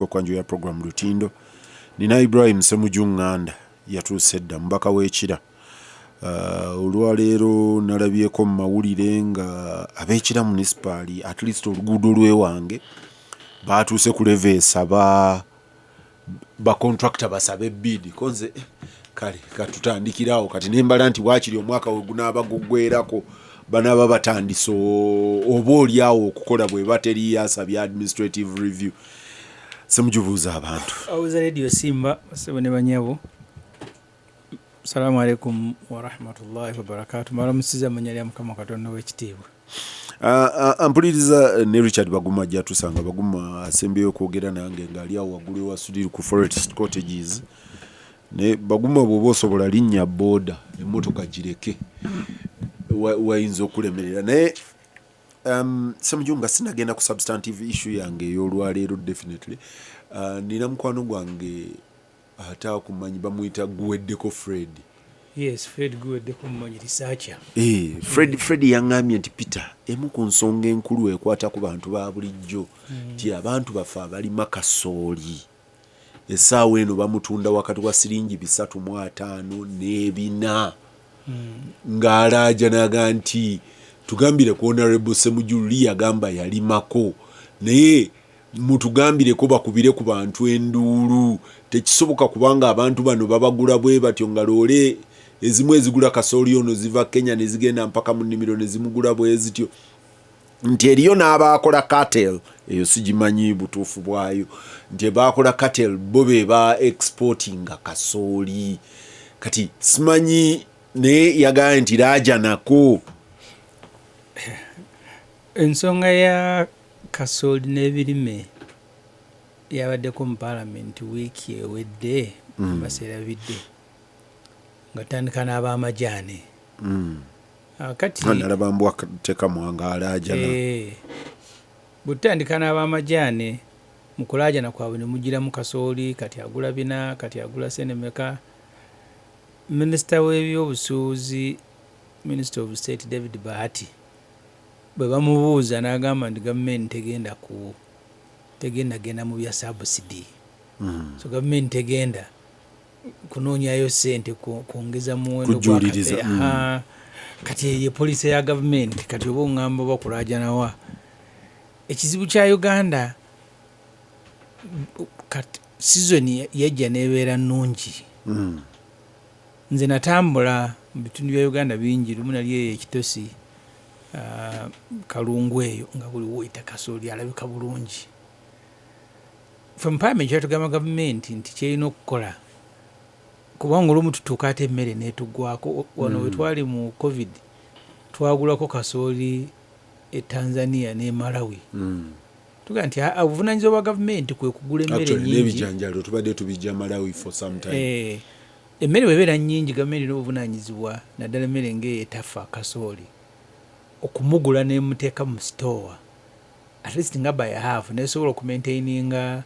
okwanju ya program Olutindo nina Ibrahim Ssemujju Nganda yatuuse dda mbaka w'ekira olwaleero nalabyeko mu mawulire nga ab'ekira municipal at least oluguudo lw'ewange baatuuse ku leve esaba bakontrakita basabe bid konze kale katutandikirawo kati nembala nti waakiri omwaka we gunaaba guggweerako banaaba batandise oba olyawo okukola bwe bateri yasabye administrative review. Ssemujju buuza abantu. Awuza radio Simba basebo ne banyabo. Assalamu alaikum wa rahmatullahi wa barakatuh. Malamusiza manyali Mukama Katonda w'ekitiibwa. Mpuliriza ne Richard Baguma jatusanga Baguma asembeyo kwogera nange ngali awo waggulu wasudiri ku Forest Cottages. Ne Baguma bw'oba osobola linnya boda emmotoka gireke wayinza okulemerera naye Ssemujju nga sinagenda ku substantive issue yange ey'olwaleero definitely nina mukwano gwange ata kumanyi bamuyita guweddeko Fred. Yes, Fred guweddeko mumanyi researcher. Fred yaŋŋambye nti Peter emu ku nsonga enkulu ekwata ku bantu ba bulijjo nti abantu bafe abalima kasooli essaawa eno bamutunda wakati wa siringi 350 n'ebina ng'alaaja naga nti tugambire ku Honorable Ssemujju yagamba yalimako naye mutugambire ko bakubire ku bantu enduulu tekisoboka kubanga abantu bano babagula bwe batyo nga loole ezimu ezigula kasooli ono ziva Kenya ne zigenda mpaka mu nnimiro ne zimugula bwe zityo nti eriyo n'abaakola cartel eyo sigimanyi butuufu bwayo nti baakola cartel bo be ba exportinga kasooli kati simanyi naye yagambye nti raaja nako ensonga ya kasooli n'ebirime yabaddeko mu Parliament wiiki ewedde baserabidde nga tandika n'ab'amajaane kati nalaba mbwa teka mwanga alaajana butandika n'ab'amajaane mu kulaajana kwabwe ne mugiramu kasooli kati agula bina kati agula senemeka. Minisita w'ebyobusuubuzi Minister of State David Bahati bwe bamubuuza n'agamba nti gavumenti tegenda genda mu bya subsidy. So gavumenti tegenda kunoonyayo ssente kwongeza muwendo gwa kati ye poliisi ya gavumenti kati oba oŋŋamba oba kulaajanawa. Ekizibu kya Uganda kati sizoni yajja n'ebeera nnungi. Nze natambula mu bitundu bya Uganda bingi lumu nali eyo ekitosi Kalungu eyo nga buli woyita kasooli alabika bulungi. From Parliament kyatugamba gavumenti nti kyerina okukola kubanga olumu tutuuka ate emmere neetugwako wano we twali mu COVID twagulako kasooli e Tanzania ne Malawi. Tuga nti obuvunaanyizibwa bwa gavumenti kwe kugula emmere nyingi. N'ebijanjalo tubadde tubijja Malawi for some time. Emmere bwebeera nnyingi gavumenti n'obuvunaanyizibwa naddala emmere ng'eyo etafa kasooli okumugula n'emuteeka mu store at least nga by half nesobola okumaintaininga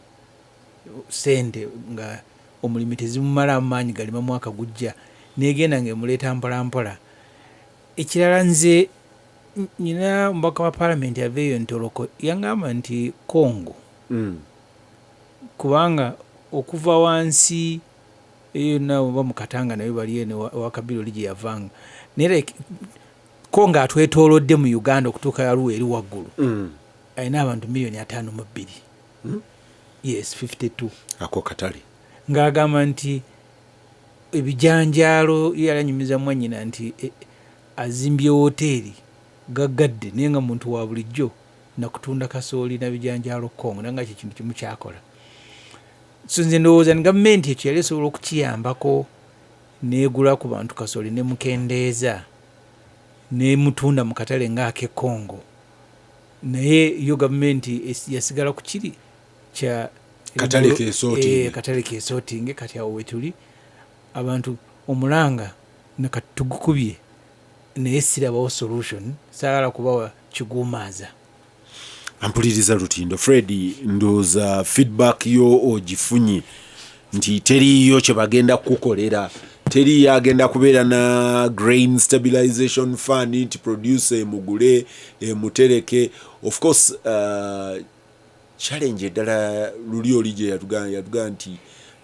sente nga omulimi tezimumala amaanyi galima mwaka gujja negenda ng'emuleeta mpola mpola. Ekirala nze nyina omubaka wa Parliament aveeyo Ntoloko yangamba nti Congo kubanga okuva wansi eyo nawe oba mu Katanga nayo bali eno wakabiri oli gye yavanga naye Congo atwetoolodde mu Uganda okutuuka yaluwa eri waggulu alina abantu 5,2 yes 52 ako katale ng'agamba nti ebijanjaalo yalanyumiza mwannyina nti azimbye woteeri gaggadde naye nga muntu wa bulijjo nakutunda kasooli na bijanjaalo Congo nanga kye kintu kimu kyakola. So nze ndowooza ni gavumenti ekyo yali esobola okukiyambako neegula ku bantu kasooli ne mukendeeza n'emutunda mu katale ng'ake Congo naye yo gavumenti yasigala ku kiri kya katale keesootinge kati awo wetuli abantu omulanga nakati tugukubye naye sirabawo solution saagala kubawa kiguumaaza. Ampuliriza Lutindo Fred ndooza feedback yo ogifunye nti teriyo kye bagenda kukolera teri agenda kubeera na grain stabilization fund to produce emugule emutereke of course challenge eddala luli olije yatugaa nti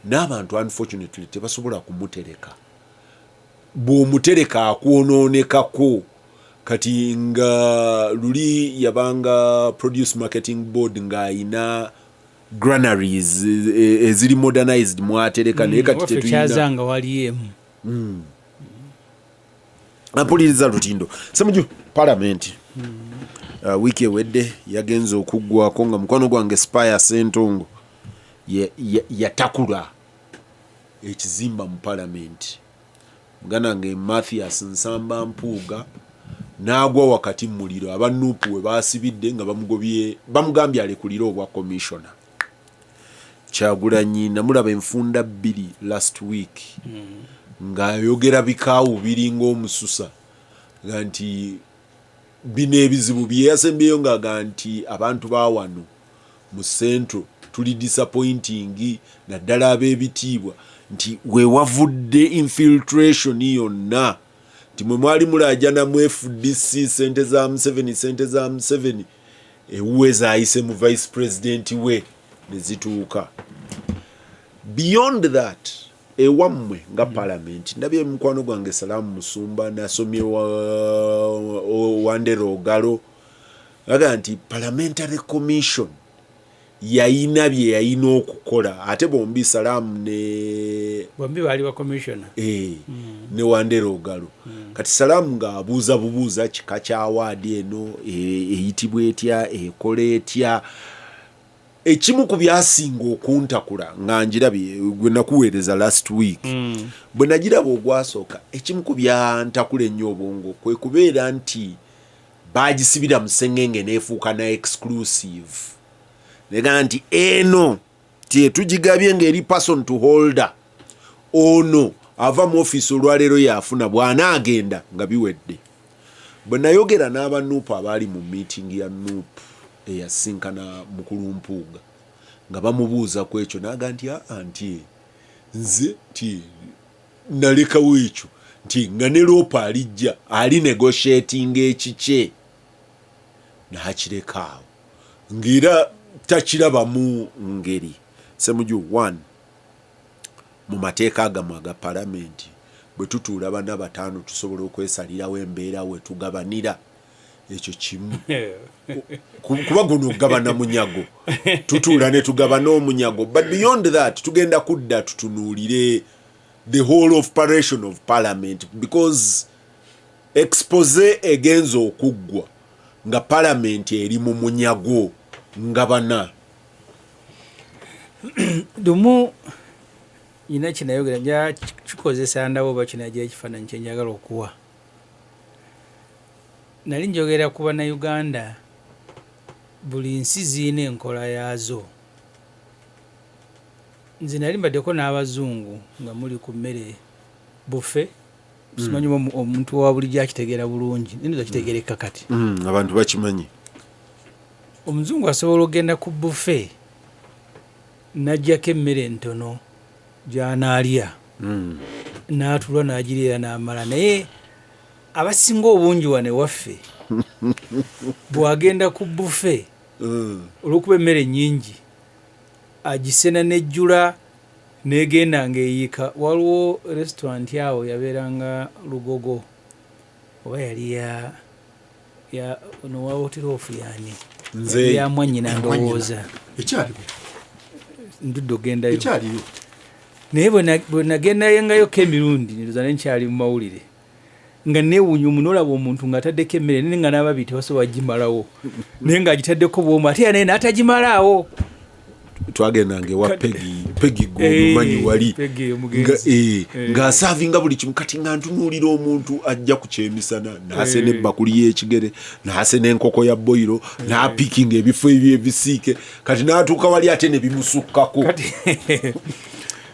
n'abantu unfortunately tebasobola kumutereka bw'omutereka akwonoonekako kati nga luli yabanga produce marketing board ng'ayina granaries eziri modernized mwatereka naye kati tetukyazanga waliemu ampuliriza Lutindo Ssemujju Parliament wiki ewedde yagenze okuggwako nga mukwano gwange Spire Ssentongo yatakula ekizimba mu Parliament muganda nge Mathias Nsamba Mpuuga n'agwa wakati mu muliro aba NUP we baasibidde nga bamugambye alekulira obwa commissioner Kyagulanyi namulaba enfunda 2 last week ng'ayogera bikaawu biringa omususa nga nti bino ebizibu bye yasembyeyo ng'aga nti abantu ba wano mu Central tuli disappointing naddala ab'ebitiibwa nti wewavudde infiltration yonna nti mwe mwali mulajana mu FDC sente za Museveni ewuweza ayise mu vice president we ne zituuka. Beyond that ewammwe nga Parliament ndabye mukwano gwange Salamu Musumba nasomye Wandera Ogalo aga nti Parliamentary Commission yayina bye yayina okukola ate bombi Salamu ne bombi bali ba commissioner ne Wandera Ogalo kati Salamu ng'abuuza bubuuza kika kya waadi eno eyitibwa etya ekola etya ekimu ku byasinga okuntakula nga njirabye gwe nakuweereza last week bwe nagiraba ogwasooka ekimu ku byantakula ennyo obwongo kwe kubeera nti baagisibira mu sengenge n'efuuka na exclusive nega nti eno tetugigabye ng'eri person to holder ono ava mu office olwaleero yaafuna bw'anaagenda nga biwedde bwe nayogera n'aba NUP abaali mu meeting ya NUP eyasinkana mukulu Mpuuga nga bamubuuza ku ekyo n'aga nti anti nze ti nalekawo ekyo nti nga ne Loopa alijja ali negotiating ekikye n'akireka awo ng'era takirabamu ngeri. Ssemujju 1 mu mateeka agamu aga Parliament bwe tutuula bana bataano tusobola okwesalirawo embeera we tugabanira ekyo kimu kuba guno gabana munyago tutuula ne tugabana omunyago but beyond that tugenda kudda tutunuulire the whole of operation of Parliament because expose egenza okuggwa nga Parliament eri mu munyago ngabana dumu ina kinayogera nja kikozesa ndawo bakinaje ekifaananyi kye njagala okuwa nali njogera ku bana Uganda buli nsi ziina enkola yaazo nze nali mbaddeko n'abazungu nga muli ku mmere bufe simanyi omuntu wa bulijjo akitegeera bulungi ninza kitegereka kati abantu bakimanyi omuzungu asobola okugenda ku bufe n'ajjako emmere entono gy'anaalya n'atulwa n'agiriira n'amala naye abasinga obungi wane waffe bwagenda ku bufe olw'okuba emmere nnyingi agisena nejjula negenda ng'eyiika. Waliwo restaurant awo yabeeranga Lugogo oba yali ya ono wa hotel ofu yani nze ya mwannyina ndowooza ekyaliwo ndudde ogendayo ekyaliwo naye bwe nagendayo emirundi niroza nenkyali mu mawulire nga neewuunya omunolaba omuntu ng'ataddeko emmere naye nga n'ababiri tebasobola gimalawo naye ng'agitaddeko bwomu ate naye n'atagimalawo. Twagendanga ewa Pegi gwomumanyi wali ng'asaavinga buli kimu kati nga ntunuulira omuntu ajja ku kyemisana naase n'ebbakuli y'ekigere naase n'enkoko ya boyiro n'apikinga ebifo ebyo ebisiike kati n'atuuka wali ate ne bimusukkako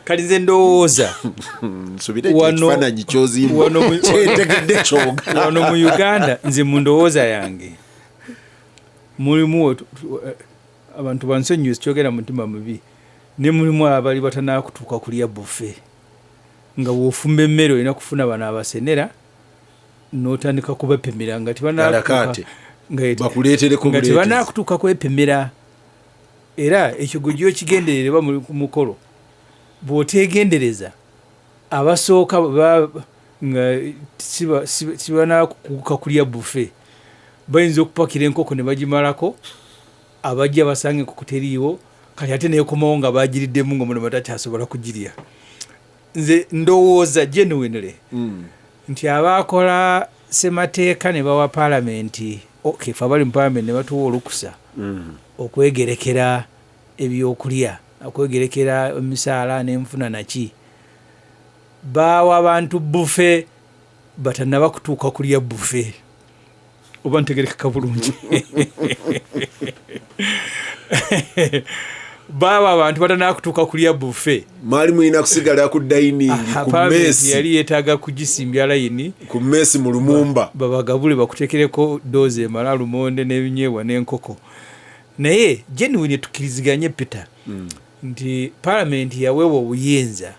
kati nze ndowooza ekifaananyi kyozimba kyentegedde kyoga wano mu Uganda nze mu ndowooza yange mulimu abantu bansonyiwe sikyogera mutima mubi ne mulimu abali batanakutuuka kulya bufe nga bw'ofumba emmere olina kufuna bano abasenera n'otandika kubapemera nga tebanakutuuka kwepemera era ekigujjo kigendererwa mu mukolo bw'otegendereza abasooka nga sibana kukuka kulya buffet bayinza okupakira enkoko ne bagimalako abajja basange enkoko teriiwo kati ate neekomawo nga bagiriddemu nga muno batakyasobola kugirya. Nze ndowooza genuinely nti abaakola ssemateeka ne bawa paalamenti fe abali mu paalamenti ne batuwa olukusa okwegerekera ebyokulya okwegerekera emisaala n'enfuna naki baawa abantu bufe batannaba kutuuka kulya bufe oba ntegerekeka bulungi baba abantu batannaba kutuuka kulya bufe maali mulina kusigala ku dining ku mesi yali yeetaaga kugisimbya layini ku mesi mu Lumumba babagabule bakutekereko doozi emala lumonde n'ebinyeebwa n'enkoko. Naye genuine tukiriziganye Peter nti paalamenti yaweebwa obuyinza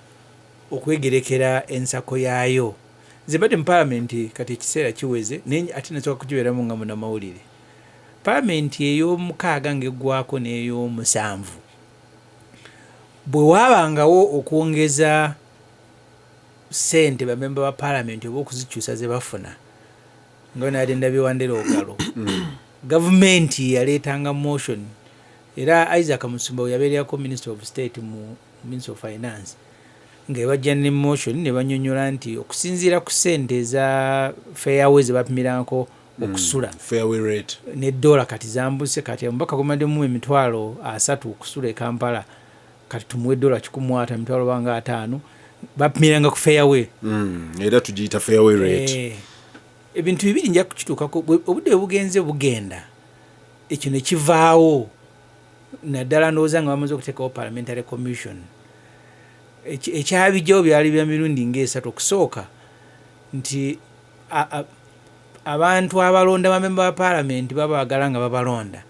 okwegerekera ensako yaayo. Nze mbadde mu paalamenti kati ekiseera kiweze ate nasooka kukibeeramu nga munnamawulire. Paalamenti ey'omukaaga ng'eggwako n'ey'omusanvu bwe waabangawo okwongeza ssente bamemba ba paalamenti oba okuzikyusa ze bafuna nga naadde ndabye ogalo gavumenti yaleetanga motion era Isaac Musumba yabeerako Minister of State mu Minister of Finance nga bajja ne motion ne banyonyola nti okusinziira ku ssente za fairway ze bapimiranko okusula fairway rate ne $1 kati zambuse kati mbaka kumaddemu $30 okusula e Kampala kati tumuwe $150 emitwalo banga 5 bapimiranga ku fairway era tugiyita fairway rate. Ebintu bibiri nja kukituukako obudde bugenze bugenda ekyo ne kivaawo naddala ndowooza nga bamaze okuteekawo Parliamentary Commission. Ekyabijjawo byali bya mirundi ng'esatu. Okusooka nti abantu abalonda bamemba ba paalamenti babaagala nga babalonda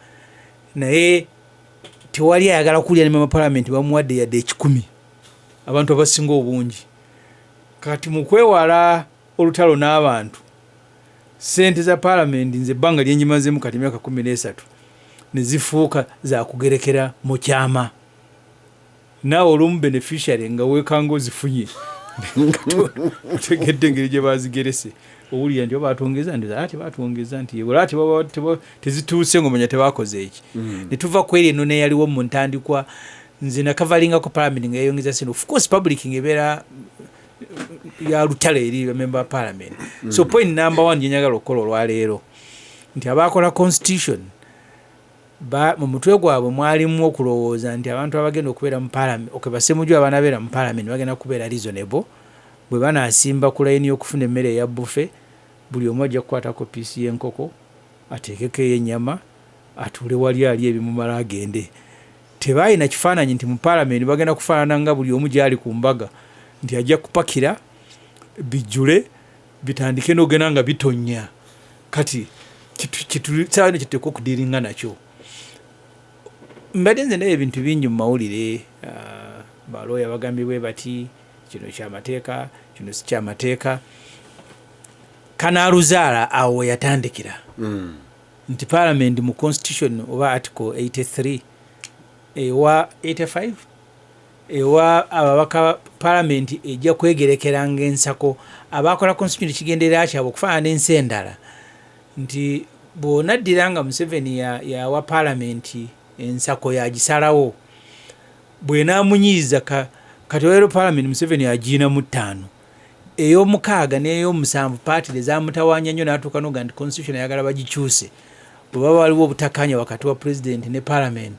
naye tewali ayagala kulya ne mema paalamenti bamuwadde yadde 10 abantu abasinga obungi. Kati mu kwewala olutalo n'abantu ssente za paalamenti nze ebbanga lyenjimazeemu kati myaka 13 ne zifuuka za kugerekera mu kyama naawe olumu beneficiary nga weekanga ozifunye otegedde engeri gye bazigerese owulira nti oba atwongeza nti ate batwongeza nti wala tezituuse ng'omanya tebakoze eki ne tuva ku eri eno neyaliwo mu ntandikwa nze nakavalinga paalamenti nga yeyongeza sente. Of course public ng'ebeera ya lutale eri bamemba ba paalamenti. So point number 1 gye njagala okukola olwaleero nti abaakola constitution mu mutwe gwabwe mwalimu okulowooza nti abantu abagenda okubeera mu paalamenti Ssemujju abaana beera mu paalamenti bagenda kubeera reasonable bwe banaasimba ku layini y'okufuna emmere eya bufe buli omu ajja kukwatako piisi y'enkoko ateekeko ey'ennyama atuule wali ali ebimumala agende. Tebaayina kifaananyi nti mu paalamenti bagenda kufaanana nga buli omu gyali ku mbaga nti ajja kupakira bijjule bitandike n'ogenda nga bitonnya. Kati kitulitsaawe kituteekwa okudiiringa nakyo. Mbadde nze naye ebintu bingi mu mawulire balooya bagambibwe bati kino kyamateeka kino si kyamateeka. Kanaaluzaala awo yatandikira nti paalamenti mu constitution oba article 83 ewa 85 ewa ababaka paalamenti ejja kwegerekeranga ensako abaakola constitution kigenderera kyabwe okufaana n'ensi endala nti bw'onaddira nga Museveni yawa paalamenti ensako yagisalawo bw'enaamunyiiza kati olero paalamenti Museveni agiinamu 5 ey'omukaaga n'ey'omusanvu paatire zamutawaanya nnyo n'atuuka n'oga nti constitution ayagala bagikyuse bwe waliwo obutakkaanya wakati wa pulezidenti ne paalamenti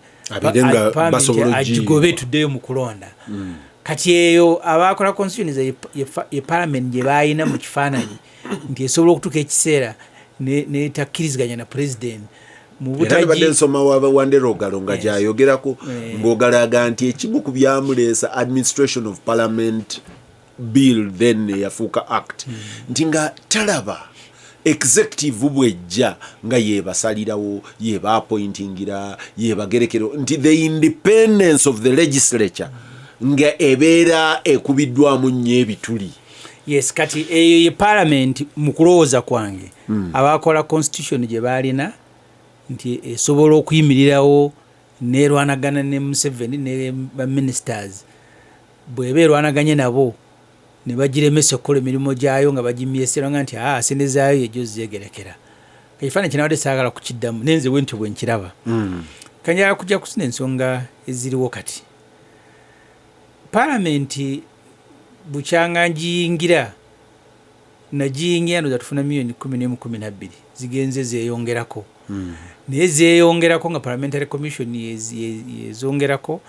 agigobe tuddeyo mu kulonda. Kati eyo abaakola constitution ye paalamenti gye baayina mu kifaananyi nti esobola okutuuka ekiseera netakkiriziganya na pulezidenti era badde nsoma wanderogalo nga gyayogerako ng'ogalaga nti ekimu ku byamuleesa administration of parliament bill then yafuuka act nti nga talaba executive bwejja nga yebasalirawo yeba-appointingira yebagerekero nti the independence of the legislature nga ebeera ekubiddwamu nnyo ebituli. Yes, kati eyo ye parliament mu kulowooza kwange abaakola constitution gye baalina nti esobola okuyimirirawo nerwanagana ne Museveni ne ministers bwebe erwanaganye nabo ne bagiremesa okukola emirimu gyayo nga bagimyeseranga nti sente zaayo ejo zegerekera. Ekifaananyi kinawadde saagala kukiddamu nenze bwe ntyo bwe nkiraba. Kanjala kujja kusina ensonga eziriwo kati. Parliament bukyanga ngiyingira nagiyingira ndoza tufuna million 11-12 zigenze zeeyongerako. Naye zeeyongerako nga Parliamentary Commission yezongerako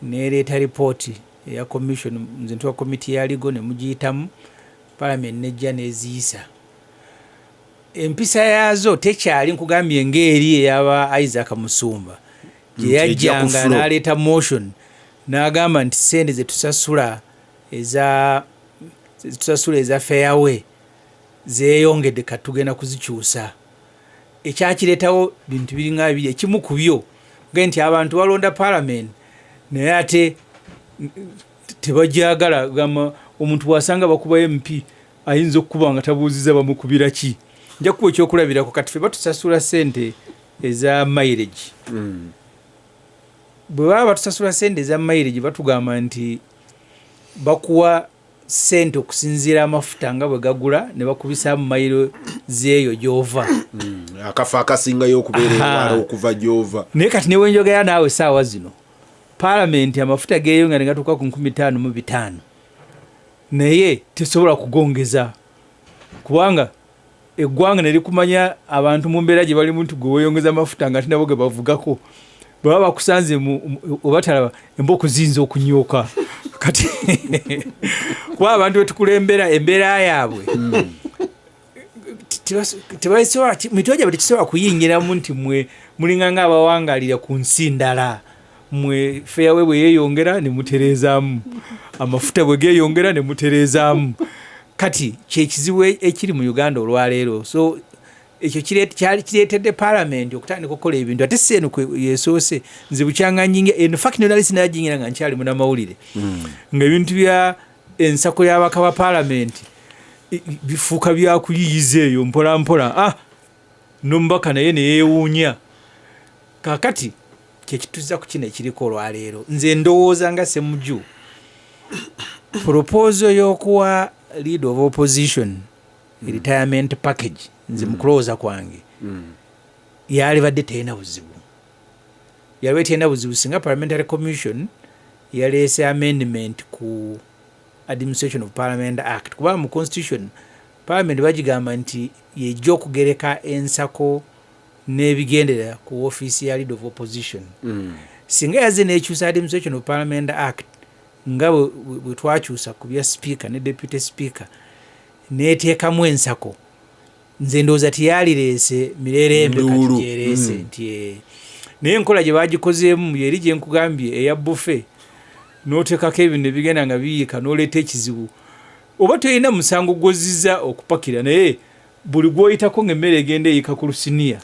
nereeta report ya commission nze ntuwa committee ya ligo ne mugiyitamu Parliament nejja neziyisa. Empisa yazo tekyali nkugambye ngeri eyaba Isaac Musumba gye yajjanga n'aleeta motion n'agamba nti sente zetusasula eza fairway zeeyongedde katugenda kuzikyusa. Ekyakireetawo bintu biringa bibiri. Ekimu ku byo nti abantu balonda Parliament naye ate tebajagala gamba omuntu bw'asanga bakuba MP ayinza okukuba nga tabuuziza bamukubira ki. Nja kuba ekyokulabirako kati ffe batusasula sente eza mileage. Bwe baba batusasula sente eza mileage batugamba nti bakuwa sente okusinziira amafuta nga bwe gagula ne bakubisaamu mayiro zeeyo gy'ova. Akafa akasingayo okubeera okuva gy'ova. Naye kati ne wenjogera naawe saawa zino Parliament amafuta geeyonga ne gatuuka ku 15,500 naye tesobola kugongeza kubanga eggwanga ne likumanya abantu mu mbeera gye balimu nti gwe weeyongeza amafuta nga tinabo ge bavugako baba bakusanze obatalaba emboko ziyinza okunyooka kati kuba abantu betukulembera embeera yaabwe mitwe gyabwe tekisobola kuyingiramu nti mwe mulinga nga abawangalira ku nsi ndala. Mwe fairway bwe yeeyongera ne mutereezaamu, amafuta bwe geeyongera ne mutereezaamu. Kati kyekizibu ekiri mu Uganda olwaleero. So ekyo kireetedde Parliament okutandika okukola ebintu ate si eno yeesoose. Nze bukyanga nyingira in fact nali sinajingira nga nkyali munamawulire nga ebintu bya ensako y'abaka ba Parliament bifuuka byakuyiyiza eyo mpola mpola. N'omubaka naye ne yeewuunya. Kaakati kyekituza ku kino ekiriko olwaleero nze ndowooza nga Ssemujju proposal y'okuwa leader of opposition retirement package nze mukulowooza kwange yalibadde terina buzibu singa Parliamentary Commission yaleese amendment ku Administration of Parliament Act kuba mu Constitution Parliament bagigamba nti yejja okugereka ensako n'ebigendera ku office ya leader of opposition. Singa yaze n'ekyusa Administration of Parliament Act nga bwe twakyusa ku bya speaker ne deputy speaker n'eteekamu ensako nze ndowooza tiyalireese mirerembe kati gyereese nti naye enkola gye bagikozeemu yeri gye nkugambye eya bufe n'oteekako ebintu ebigenda nga biyiika n'oleeta ekizibu oba tolina musango gw'ozizza okupakira naye buli gw'oyitako ng'emmere egenda eyiika ku lusiniya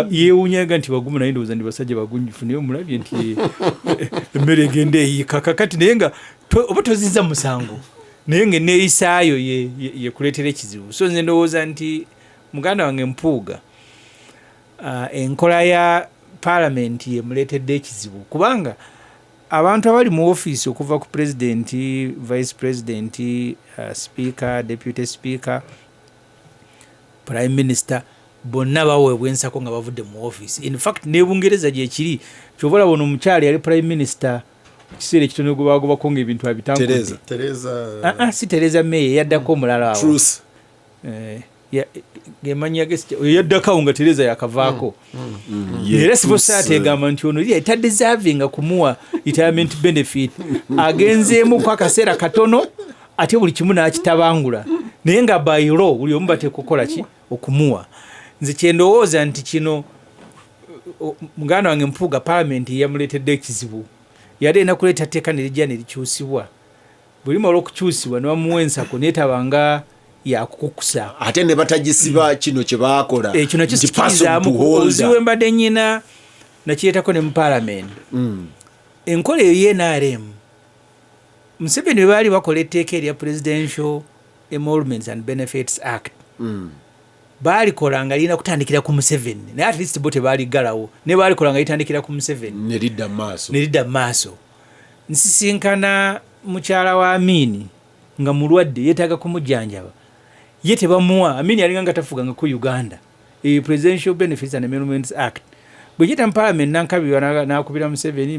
yeewuunyaga nti Baguma naye ndowooza ndi basajja bagunjufu naye omulabye nti emmere egenda eyiika kakati naye nga oba tozizza musango naye ng'eneeyisaayo yekuleetera ekizibu. So nze ndowooza nti muganda wange Mpuuga enkola ya Parliament yemuleetedde ekizibu kubanga abantu abali mu ofiisi okuva ku president, vice president, speaker, deputy speaker, prime minister bonna baweebwa ensako nga bavudde mu ofiisi. In fact ne Bungereza gyekiri kyobola bono omukyali yali prime minister kiseera ekitono gwe bagobako ng'ebintu abitangudde. Si Teresa May yaddako omulala awo. Truth. Gemanya yaddako nga Teresa yakavaako. Era civil society egamba nti ono yetaddeservinga kumuwa retirement benefit agenzeemu ku akaseera katono ate buli kimu n'akitabangula naye nga by law buli omu bateeka okukola ki okumuwa. Nze kyendowooza nti kino muganda wange Mpuuga Parliament yamuleetedde ekizibu. Yali ena kuleeta tteeka ne lijja ne likyusibwa. Buli mala okukyusibwa ne bamuwa ensako neetabanga yakukukusa. Ate ne batagisiba kino kye baakola. Kino kisikirizamu oziwe mbadde nnyina nakireetako ne mu Parliament. Enkola eyo y'NRM Museveni bwe baali bakola etteeka erya Presidential Emoluments and Benefits Act balikola nga lina kutandikira ku Museveni naye at least bo tebaligalawo ne balikola nga litandikira ku Museveni nelidda maaso nsisinkana mukyala wa Amini nga mulwadde yeetaaga kumujjanjaba ye tebamuwa Amini yalinga nga tafuganga ku Uganda Presidential Benefits and Amendments Act bwe yita mu Parliament nankabirwa n'akubira Museveni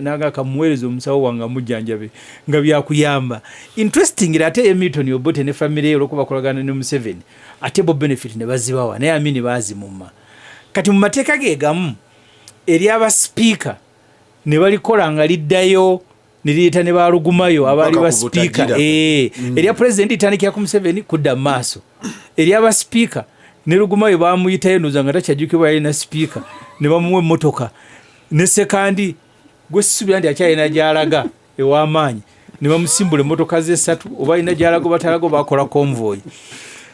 n'agakamuweereza omusawo wange amujjanjabe nga byakuyamba interesting era ate Milton Obote ne family ye olwokuba bakolagana ne Museveni ate bo benefit ne bazibawa naye Amini baazimumma kati mu mateeka ge gamu eri aba speaker ne balikola nga liddayo ne liyita ne balugumayo abaali ba speaker eri president itandikira ku Museveni kudda maaso eri aba speaker ne lugumayo bamuyitayo noza nga takyajjukibwa yalina speaker ne bamuwa emmotoka ne sekandi gwe sisubira nti akyalina gy'alaga ew'amaanyi ne bamusimbula emmotoka ze 3 oba alina gy'alaga batalaga bakola convoy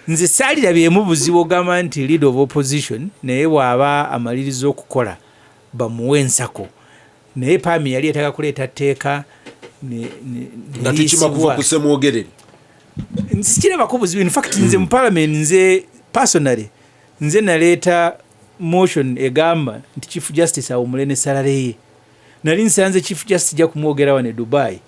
nze saalirabyemu buzibu ogamba nti leader of opposition naye bw'aba amaliriza okukola bamuwe ensako naye paami yali etaka kuleeta tteeka nga tukimakuva ku Ssemwogerere sikirabako buzibu in fact nze mu parliament nze personally nze naleeta motion egamba nti Chief Justice awumule ne salary ye nali nsanze Chief Justice ja kumwogerawa ne Dubai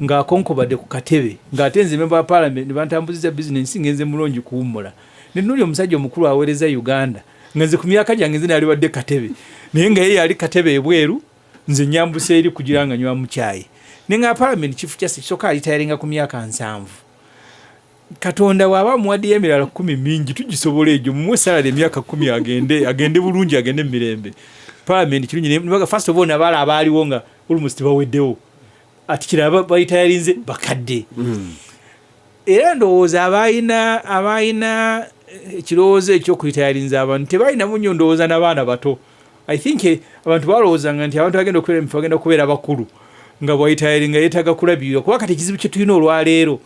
ng'akonkobadde ku katebe ng'ate nze member wa parliament bantambuziza business ngenze mulungi kuwummula ne nuli omusajja omukulu aweereza Uganda nga nze ku myaka gyange nze nali wadde katebe naye nga ye yali katebe ebweru nze nyambuse eri kugira nga nywa mu caayi ne nga parliament Chief Justice soka alitayalinga ku myaka 7 Katonda waba muwadde emirala 10 mingi tugisobola egyo mu salary emyaka 10 agende bulungi agende mirembe parliament kirungi ne first of all nabala abaaliwo nga almost baweddewo ati kiraba bayitayalinze bakadde era ndowooza abayina ekirowoozo ekyokuyitayalinza abantu tebalina munyo ndowooza n'abaana bato I think abantu balowoozanga nti abantu bagenda okubeera emifu bagenda kubeera bakulu nga bwayitayalinga yeetaaga kulabirwa kuba kati ekizibu kye tulina olwaleero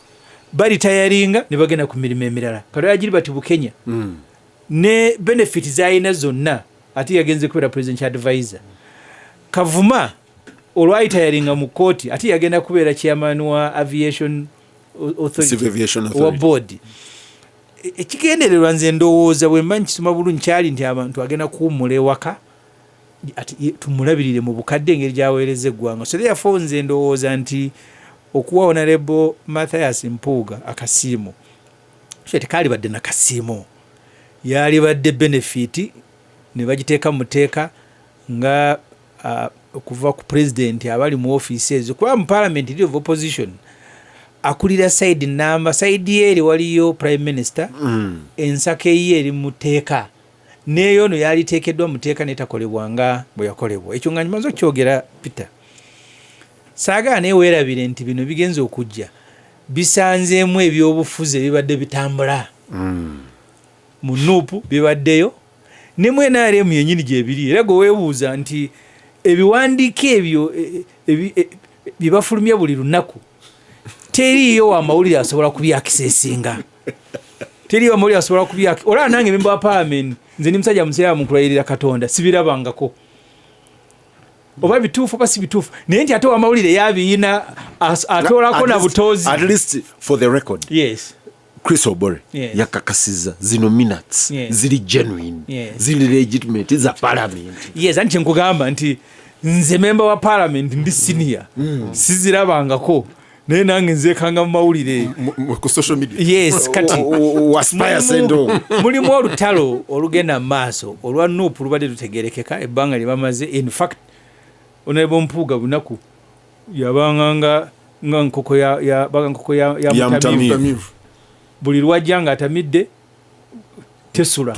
balitayalinga ne bagenda ku mirimu emirala kati yagiri bati Bukenya ne benefit zaalina zonna ate yagenze kubeera presidential advisor Kavuma olwayitayalinga mu kooti ate yagenda kubeera chairman wa aviation authority wa board ekigendererwa nze ndowooza bwe mba nkisoma bulungi kyali nti abantu agenda kuwummula ewaka ati tumulabirire mu bukadde engeri gyaweereza eggwanga so therefore nze ndowooza nti okuwa Honorable Mathias Mpuuga akasiimo so tekali badde na kasiimo yali badde benefit ne bagiteeka mu teeka nga okuva ku president abali mu office ezo kuba mu parliament leader of opposition akulira side number side eri waliyo prime minister ensake ye eri mu teeka neyo no yali teekeddwa mu teeka netakolebwanga bwe yakolebwa ekyo nga nyimaze okyogera Peter saaga ne weerabire nti bino bigenze okujja bisanzeemu ebyobufuzi ebibadde bitambula mu NUP bibaddeyo ne NRM yennyini gyebiri era gwe weebuuza nti ebiwandiiko ebyo byebafulumya buli lunaku teriyo amawulire asobola kubyakisesinga teriyo amawulire asobola kubyaki olaba nange member wa parliament nze ni musajja musiraamu nkulayirira Katonda sibirabangako oba bituufu oba si bituufu naye nti ate amawulire yabiyina atoolako na butoozi at least for the record yes Chris Obore yakakasiza zino minutes ziri genuine ziri legitimate za parliament yes anti nkugamba nti nze member wa parliament ndi senior sizirabangako naye nange nzeekanga mu mawulire ku social media yes kati waspire sendo mulimu olutalo olugenda mu maaso olwa NUP lubadde lutegerekeka ebbanga lye bamaze in fact Honorable Mpuuga bunaku yabanga nga nkoko ya mutamivu buli lwajja nga atamidde tesula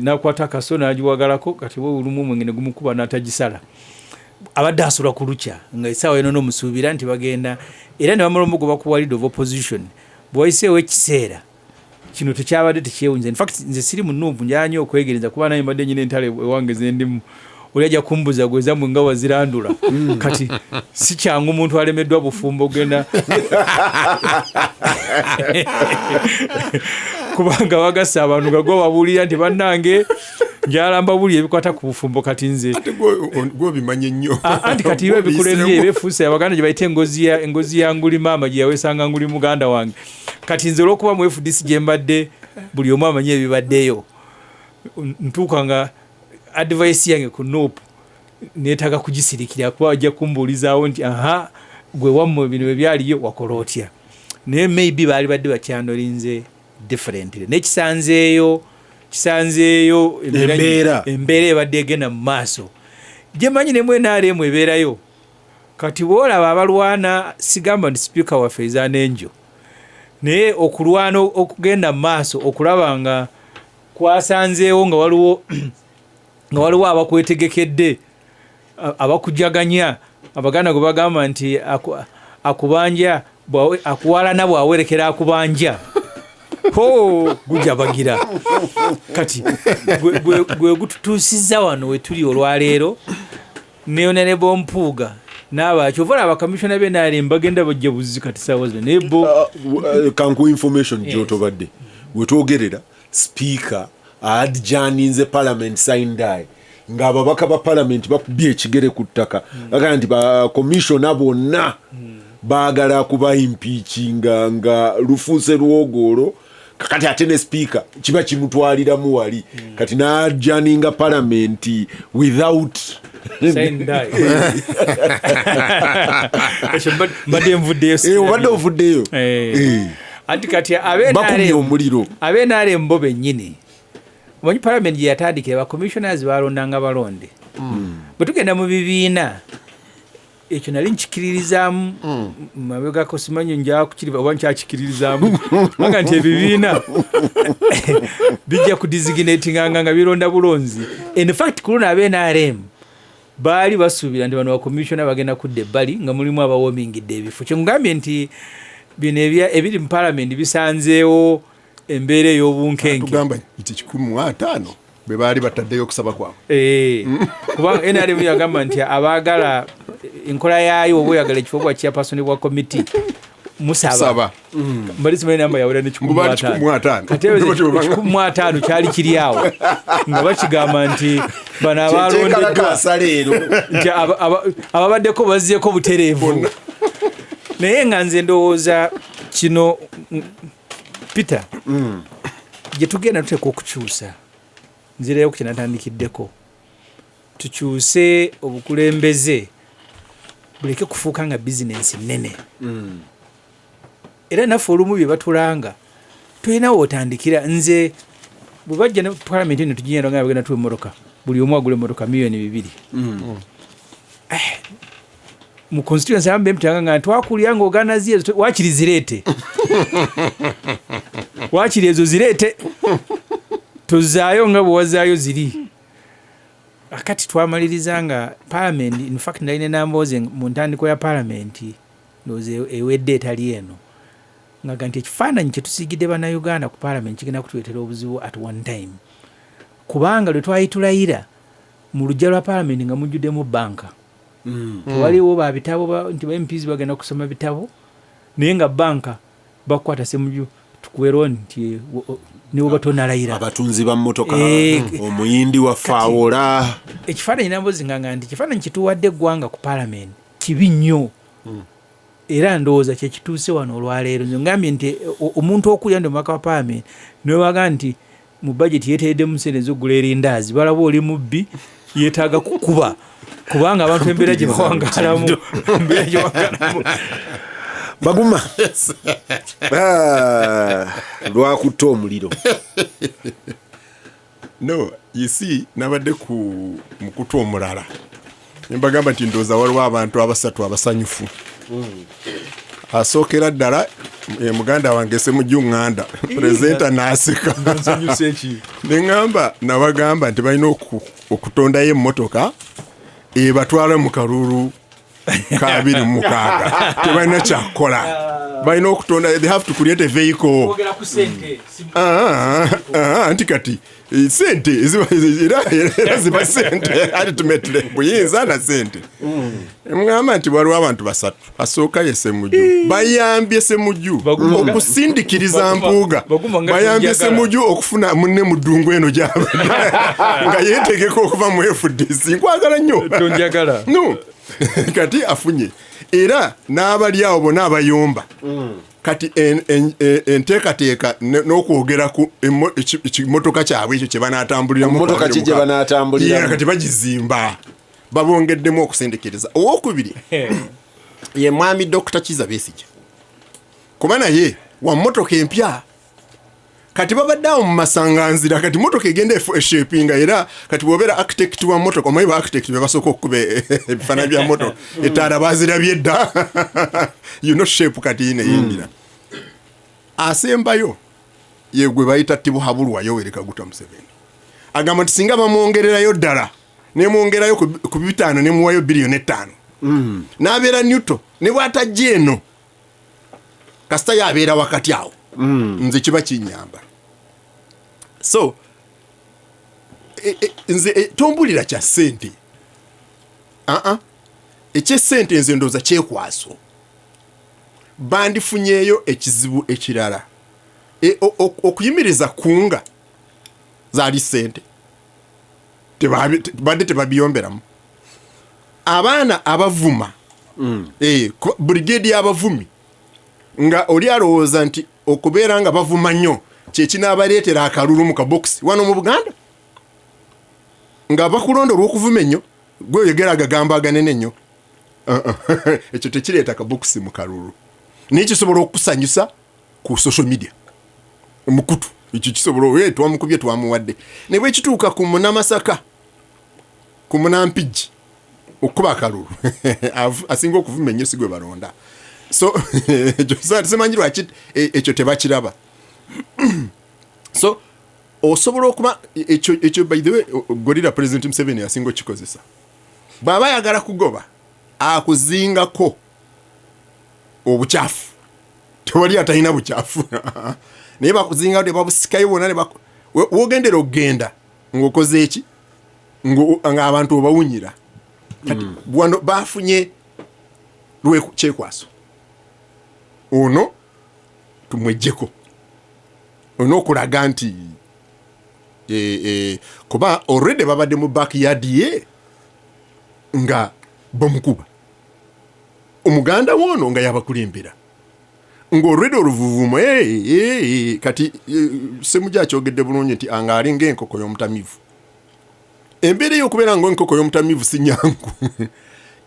nakwata kaso nagiwagalako kati we olumu mwengene gumukuba n'atagisala abadde asula ku lukya nga essaawa eno n'omusuubira nti bagenda era ne bamala omugoba ku leader of opposition bwayiseewo ekiseera kino tekyabadde tekyewunza in fact nze siri mu NUP njanya okwegereza kuba naye mbadde nyina entale ewange zendimu oli ajja kumbuza gwezamwe nga wazirandula kati si kyangu omuntu alemeddwa bufumbo ogenda kubanga bagasa abantu gagwa babuulira nti bannange njalamba buli ebikwata ku bufumbo kati nze gwe bimanye nnyo anti kati iwe bikulembye ebefuusa abaganda gye bayita engozi ya nguli maama gye yawesanga nguli muganda wange kati nze olwokuba mu FDC gye mbadde buli omu amanyi ebibaddeyo ntuuka nga advice yange ku NUP neetaaga kugisirikira kuba ajja kumbuulizaawo nti aha gwe wammwe bino bwe byaliyo wakola otya naye maybe baali badde bakyanolinze differently nekisanzeeyo embeera ebadde egenda mu maaso gye manyi ne NRM ebeerayo kati boolaba abalwana sigamba nti sipiika waffe ezanenjo naye okulwana okugenda mu maaso okulaba nga kwasanzeewo nga waliwo abakwetegekedde abakujaganya abaganda gwe bagamba nti akubanja akuwalana bwawerekera akubanja gujabagira kati gwe gututuusizza wano we tuli olwaleero ne Honorable Mpuuga n'abakyo ovala abakamishona b'NRM bagenda bajja buzzi kati saawa zino naye bo kanku information gy'otobadde wetwogerera speaker adjaninze parliament sign-die ng'ababaka ba parliament bakubye ekigere ku ttaka bagamba nti bakomishona bonna baagala kuba impeachinga nga lufuuse lwogolo kati ate ne speaker kiba kimutwaliramu wali kati n'adjaninga parliament without mbadde nvuddeyo obadde ovuddeyo anti kati bakubye omuliro ab'NRM bo bennyini omanyi parliament gye yatandikira bacommissioners balondanga balonde bwe tugenda mu bibiina ekyo nali nkikiririzaamu mabegako simanyi njaa kukiriba oba nkyakikiririzaamu aga nti ebibiina bijja kudesignatinganga nga bironda bulonzi in fact ku luno ab'NRM baali basuubira nti bano bakomishona bagenda kudda ebbali nga mulimu abawomingidde ebifo kyengambye nti bino ebiri mu parliament bisanzeewo embeera ey'obunkenke tugamba nti 15 bwe baali bataddeyo okusaba kwabwe kubanga NRM yagamba nti abaagala enkola yaayo oba oyagala ekifo bwa chairperson bwa committee musaba mbali simanyi namba yawera ne 15 kati 15 kyali kiri awo nga bakigamba nti bano abalondeddwa nti ababaddeko bazzeeko butereevu naye nga nze ndowooza kino Peter gye tugenda tuteeka okukyusa nzirayo ku kyenatandikiddeko tukyuse obukulembeze buleke kufuuka nga bizinensi nnene era naffe olumu bye batulanga tulina wotandikira nze bwe bajja ne palamenti eno tugenda nga bagenda tuwa emmotoka buli omu agula emmotoka $2,000,000 mu constituency ambe mtanga nga twakulya nga ogana ziye wakiri zirete wakiri ezo zirete tuzaayo nga bwe wazaayo ziri akati twamaliriza nga parliament in fact ndalina namboze mu ntandiko ya parliament ndoze ewedde etali eno nga nti ekifaananyi kye tusiigidde bannayuganda ku parliament kigenda kutuleetera obuzibu at one time kubanga lwe twayitulayira mu lujja lwa parliament nga mujjuddemu banka waliwo babitabo nti ba MPs bagenda kusoma bitabo naye nga banka bakwata Ssemujju tukuwero nti niwo batonalayira abatunzi ba mmotoka omuyindi wa fawola ekifaananyi nambozi nga nti ekifaananyi kituwadde eggwanga ku parliament kibi nnyo era ndowooza kyekituuse wano olwaleero ngambye nti omuntu okulya ndi omumaka wa parliament niwebaga nti mu budget yeeteereddemu sente ez'oggula erindaazi balaba oli mubbi yeetaaga kukuba kubanga abantu embeera gye bawangalamu Baguma lwakutta omuliro no you see nabadde ku mukutu omulala mbagamba nti ndooza waliwo abantu abasatu abasanyufu asookera ddala muganda wange Ssemujju Nganda purezenta n'aseka neŋŋamba nabagamba nti balina okutondayo emmotoka ebatwala mu kalulu ka 26 tebalina kyakukola balina okutonda they have to create a vehicle anti kati sente era ziba sente ultimately buyinza na sente mugamba nti waliwo abantu basatu asooka ye Ssemujju bayambye Ssemujju okusindikiriza Mpuuga bayambye Ssemujju okufuna munne mu ddungu eno gyabwe nga yeetegeka okuva mu FDC nkwagala nnyo tonjagala no kati afunye era n'abali awo bonna abayomba kati enteekateeka n'okwogera ku ekimotoka kyabwe ekyo kye banaatambuliramu kati bagizimba babongeddemu okusendekereza. Owokubiri ye mwami Dr. Kiza Besigye kuba naye wa mmotoka empya kati babadde awo mu masanganzira kati motoka egenda eshapinga era kati bw'obeera architect wa motoka omanyi ba architect be basooka okukuba ebifaananyi bya motoka ettaala baazirabye dda shape kati yineyingira asembayo ye gwe bayita Tibuhaburwa Yoweri Kaguta Museveni agamba nti singa bamwongererayo ddala nemwongerayo ku 5 nemuwayo biliyoni 5 n'abeera neutral ne bw'atajja eno kasita yabeera wakati awo nze kiba kinyamba. So nze tombulira kya ssente eky'essente nze ndooza kyekwaso bandifunyeeyo ekizibu ekirala okuyimiriza kunga zaali ssente badde tebabiyomberamu abaana abavuma brigade y'abavumi nga oli alowooza nti okubeera nga bavuma nnyo kyekinaabareetera akalulu mu kabokisi wano mu Buganda nga bakulonda olw'okuvuma ennyo gwe oyogera agagamba aganene nnyo ekyo tekireeta kabokisi mu kalulu naye kisobola okukusanyusa ku social media omukutu ekyo kisobola twamukubye twamuwadde ne bwe kituuka ku Munamasaka ku Munampigi okuba akalulu asinga okuvuma ennyo si gwe balonda. So simanyi lwaki ekyo tebakiraba. So osobola okuba ekyo by the way Gorilla President Museveni asinga okikozesa bw'aba ayagala kugoba akuzingako obukyafu tewali atalina bukyafu naye bakuzinga ne babusikayo bonna wogendera okugenda ng'okoze eki ng'abantu obawunyira kati wano bafunye kyekwaso ono tumwejjeko ono okulaga nti kuba already babadde mu backyard ye nga bamukuba omuganda wono nga yabakulembera ng'already oluvuvumo kati Ssemujju akyogedde bulungi nti anga alinga enkoko y'omutamivu embeera y'okubeera ng'enkoko y'omutamivu si nyangu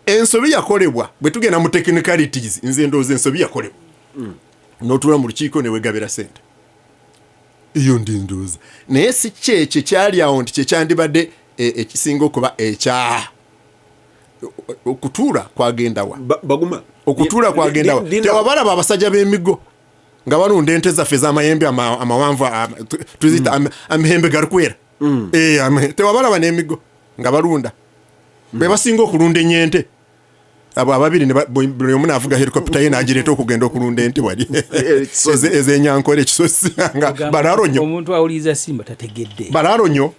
ensobi yakolebwa bwe tugenda mu technicalities nze ndowooza ensobi yakolebwa n'otuula mu lukiiko ne wegabira ssente eyo ndi ndowooza naye si kyekyo kyali awo nti kyekyandibadde ekisinga okuba ekya okutuula kwagenda wa Baguma okutuula kwagenda wa tewabalaba abasajja b'emigo nga balunda ente zaffe z'amayembe amawanvu tuzita amahembe galukwera tewabalaba n'emigo nga balunda be basinga okulunda enyente abo ababiri buli omu naavuga helicopter ye n'agireeta okugenda okulunda ente wali ez'enyankole ekisosi nga balaronyo omuntu awuliriza simba tategedde balaronyo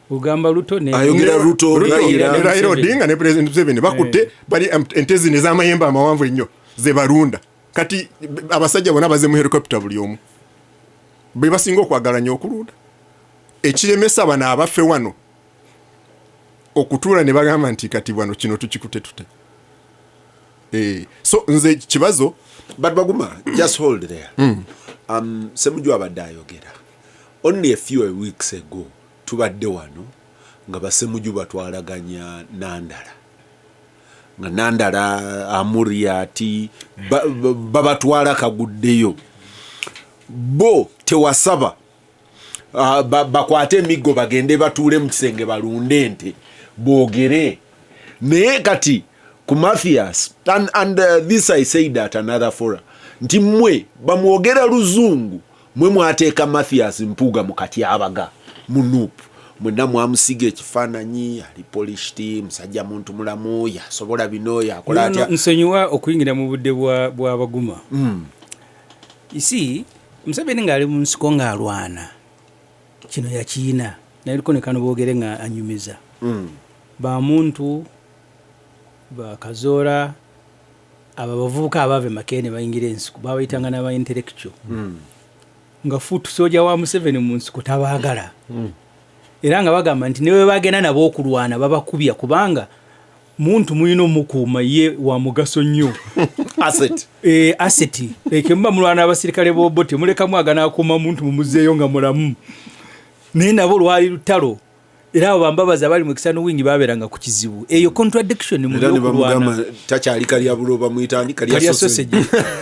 ugamba Ruto ne ayogera Ruto Raila Odinga ne President Museveni bakutte bali ente zino ez'amayembe amawanvu ennyo ze balunda kati abasajja bonna baze mu helicopter buli omu be basinga okwagala nnyo okulunda ekiremesa bano abaffe wano okutuula ne bagamba nti kati wano kino tukikute tute so nze Kibazo but Baguma just hold there Ssemujju abadde ayogera only a few weeks ago tubadde wano nga Bassemujju batwalaganya Nandala nga Nandala amurya ati babatwala kaguddeyo bo tewasaba bakwate emigo bagende batuule mu kisenge balunde ente boogere naye kati ku Mathias and this I said at another forum nti mmwe bamwogera luzungu mwe mwateeka Mathias Mpuuga mu katyabaga mu NUP mwenna mwamusiga ekifaananyi ali polished musajja muntu mulamu yasobola bino yakola atya nsonyiwa okuyingira mu budde bwa Baguma isi Museveni ng'ali mu nsiko ng'alwana kino yakiina naye liko ne kano boogere nga anyumiza bamuntu bakazoora abavubuka abave Makene bayingira ensiko babayitanga n'aba intellectual nga futu soja wa Museveni mu nsiko tabaagala era nga bagamba nti newe bagenda nabo okulwana babakubya kubanga muntu muyino mukuuma ye wa mugaso nnyo asset ekemba mulwana abasirikale bobo temuleka mwagana akuma muntu mumuzeeyo nga mulamu naye nabo lwali lutalo era abo bambabaza bali mu kisano wingi baberanga ku kizibu eyo contradiction mu kulwana takyali kalya buloba muyitani kalya sausage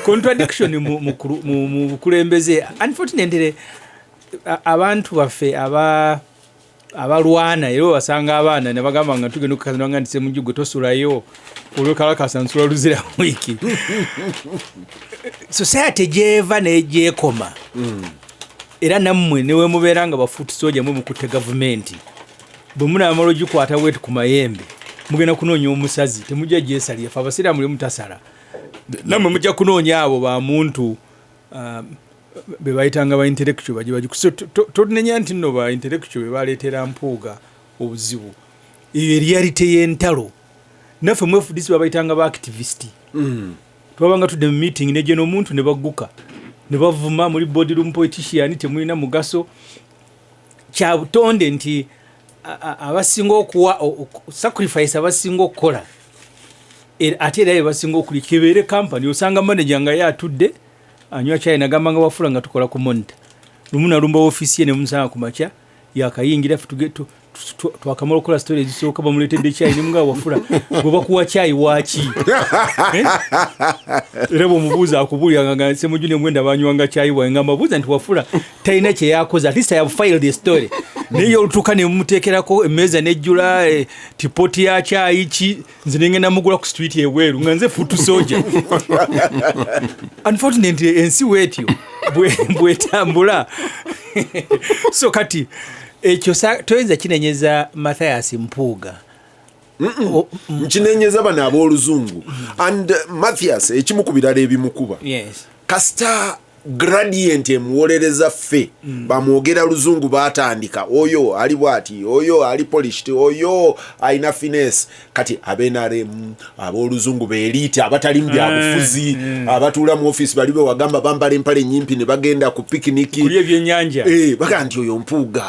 contradiction mu kulembeze unfortunately abantu baffe abalwana era basanga abaana ne bagamba nga tugenda okukazana nga ndise mujjugo tosulayo olwokalakasa nsula luzira wiki society jeva nejekoma era nammwe newe mubeera nga bafuuti soja mwe mukutte gavumenti bwe muna amalo gikwata wetu ku mayembe mugenda kunoonya omusazi temujja gyesalya fe abasiraamu muli mutasala nammwe mujja kunoonya abo ba muntu be bayitanga ba intellectual bagikuso tonenya nti nno ba intellectual be baleetera Mpuuga obuzibu iyo reality y'entalo naffe mwefudisi babayitanga ba activist twabanga tudde mu meeting ne geno omuntu ne bagguka ne bavuma muri body room politician temulina mugaso kya butonde nti abasinga okuwa sacrifice abasinga okukola ate era basinga okulikebere company osanga manager nga yatudde anywa chai nagamba nga wafula nga tukola ku monitor lumuna lumba office ye ne musanga kumacha yakayingira futugeto twakamala kola story zisoka bamuletedde chai ne mga wafula goba kuwa chai wachi rebo mubuza akubulya nga Ssemujju ne mwenda banywanga chai wa ngamba buza nti wafula taina che yakoza at least I have filed the story neyo lutuka ne mutekerako emeza nejjula tipoti ya chai chi nzinenge namugula ku street eweru nganze futu soja unfortunately ensi wetyo bwe tambula so kati ekyo toyinza kinenyeza Mathias Mpuuga kinenyeza bana ab'oluzungu and Mathias ekimukubira ebimukuba kasita gradient emuwolereza ffe bamwogera luzungu batandika oyo ali bwati oyo ali polished oyo aina finesse kati abenarem ab'oluzungu beelite abatali mu byabufuzi abatula mu office bali be wagamba bambala empale nyimpi ne bagenda ku picnic kulye byennyanja baga nti oyo Mpuuga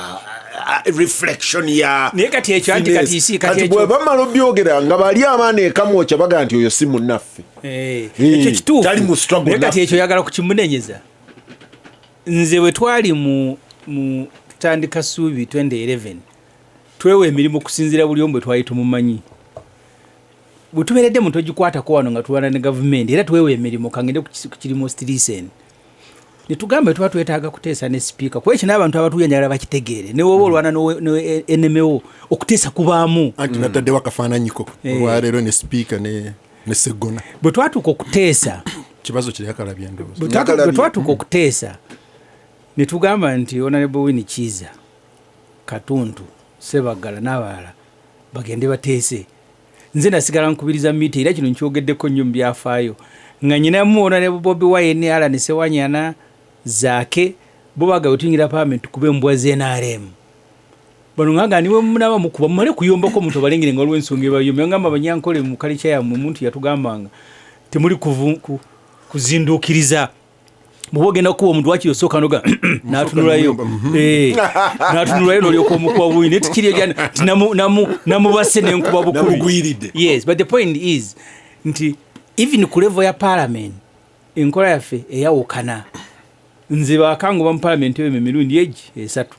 reflection ya nekati ekyo anti kati kati bwe bamalo byogera nga bali amaana ekamwocha baga nti oyo si munnaffe ekyo kituufu tali mu struggle nekati ekyo yagala kukimunenyeza nze bwe twali mu tutandika Suubi 2011 twewe emirimu kusinzira buli omu bwe twali tumumanyi bwe tubeeredde mu togikwatako wano nga tuwana ne gavumenti era twewe emirimu kangende kukirimu stilisen ne tugamba tuba twetaaga kuteesa ne speaker kuba ekyo n'abantu abatuyanjala bakitegeere ne woba olwana n'enemewo okuteesa kubaamu anti natadde wakafaananyiko olwaleero ne speaker ne Segona bwe twatuuka okuteesa Kibazo kiri akalabye ndowooza bwe twatuuka okuteesa ne tugamba nti Honorable Winnie Kiza Katuntu Sebagala n'abalala bagende bateese nze nasigala nkubiriza miti era kino nkyogeddeko nnyo mu byafaayo nga nyinamu Honorable Bobi Wine Alan Sewanyana Zaake bo baga utingira Parliament kube mbwa ZNRM bano nganga niwe munaba mukuba mumale kuyombako muntu balengire nga olw'ensonga ebayomya ngamba abanyankole mu kalicha ya muntu yatugambanga temuli kuzindukiriza mubogenda kuba omuntu wakiri osoka noga natunulayo natunulayo nolyoka omukuba buyine etikiriyo jana namubase nenkuba bukugwiridde yes but the point is nti even ku level ya Parliament enkola yaffe eyawukana nze bakangu ba mu Parliament eyo emirundi egi esatu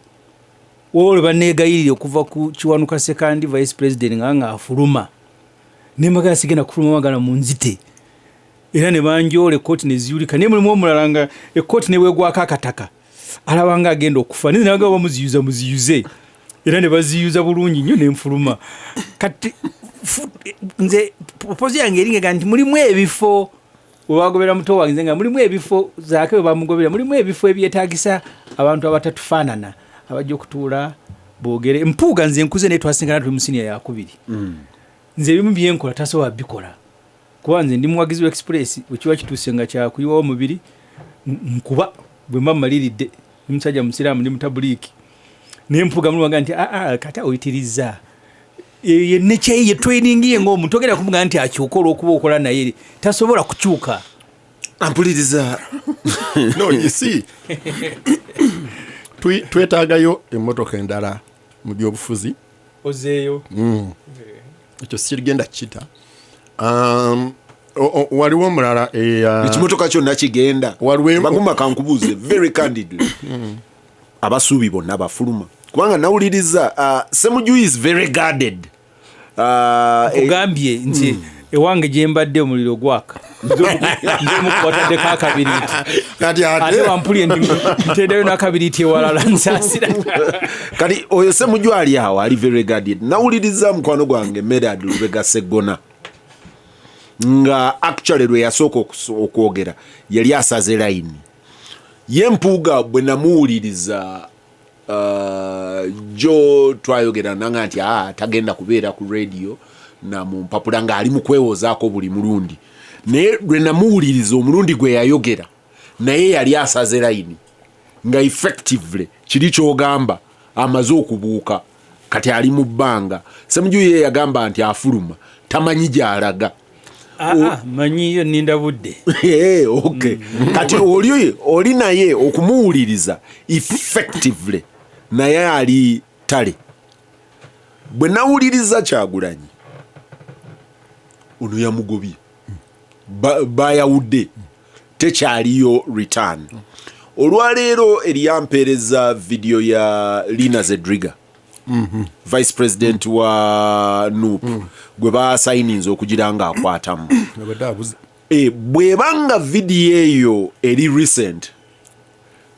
wole banegayirire okuva ku Kiwanuka second vice president nga afuluma nemagala sigenda kufuluma magala mu nzite era ne banjole court ne ziyulika ne mulimu omulala nga court ne wegwaka akataka alabanga agenda okufa nze naga muziyuze era ne baziyuza bulungi nnyo nenfuluma kati nze propozi yange eringa nti mulimu ebifo wabagobera muto wange nga mulimu ebifo Zaake we bamugobera mulimu ebifo ebyetaagisa abantu abatatufaanana abajja okutuula boogere Mpuuga nze nkuze naye twasingana tuli mu senior yakubiri nze ebimu byenkola tasobola bikola kuba nze ndi muwagizi express wekiba kituuse nga kyakuyiwa omubiri nkuba bwe mba mmaliridde ndi musajja musiraamu ndi mutabuliki naye Mpuuga mulwaga nti kata oyitiriza ye training ye ng'omuntu ogenda kumuga nti akyuka olw'okuba okola naye tasobola kukyuka ampuliriza no you see twetaagayo emmotoka endala mu byobufuzi ozeeyo ekyo sikigenda kita waliwo omulala ekimotoka kyonna kigenda Baguma kankubuuze very candidly abasuubi bonna bafuluma kubanga nawuliriza Ssemujju is very guarded kugambye nti ewange gye mbadde omuliro gwaka nzemukwataddeko akabiriiti ate wampulye ntendayo n'akabiriiti ewalala nsaasira kati oyo Ssemujju ali awo ali very guarded. Nawuliriza mukwano gwange Medad Lubega Sseggona nga actually lwe yasooka okwogera yali asaze line ye Mpuuga bwe namuwuliriza jo twayogera nanga nti tagenda kubeera ku radio na mumpapula nga ali mu kwewozaako buli mulundi naye lwe namuwuliriza omulundi gwe yayogera naye yali asaze line nga effectively kiri kyogamba amaze okubuuka kati ali mu bbanga. Ssemujju ye yagamba nti afuluma tamanyi gy'alaga manyiyo ninda budde okay. Kati oli naye okumuwuliriza effectively naye ali tale. Bwe nawuliriza Kyagulanyi ono yamugobye bayawudde tekyaliyo return. Olwaleero eriyampeereza video ya Lina Zedriga Vice President wa NUP gwe basayininza okugira nga akwatamu bwebanga video eyo eri recent